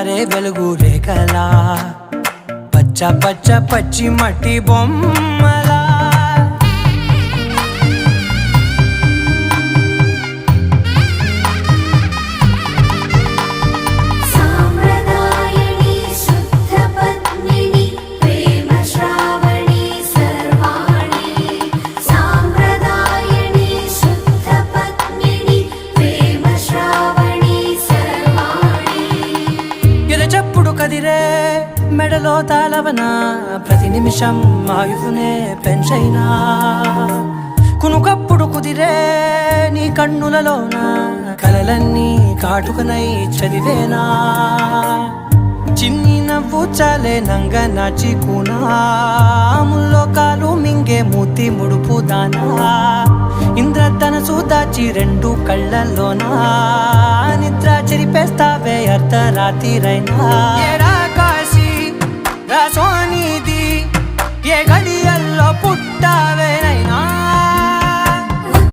జారే వెలుగు రేఖలా పచ్చ పచ్చ పచ్చి మట్టి బొమ్మలా చెప్పుడు కదిరే మెడలో తాళవన ప్రతి నిమిషం ఆయుధునే పెంచైనా కునుకప్పుడు కుదిరే నీ కన్నులలోన కలలన్నీ కాటుకనై చదివేనా చిన్ని నవ్వు చాలే నంగ నాచి కూనాముల్లో కాలు మింగే మూతి ముడుపు దానా ఇంద్రధనసు దాచి రెండు కళ్ళల్లోనా నిద్ర చెరిపేస్తావే అర్ధరాత్రిరైనా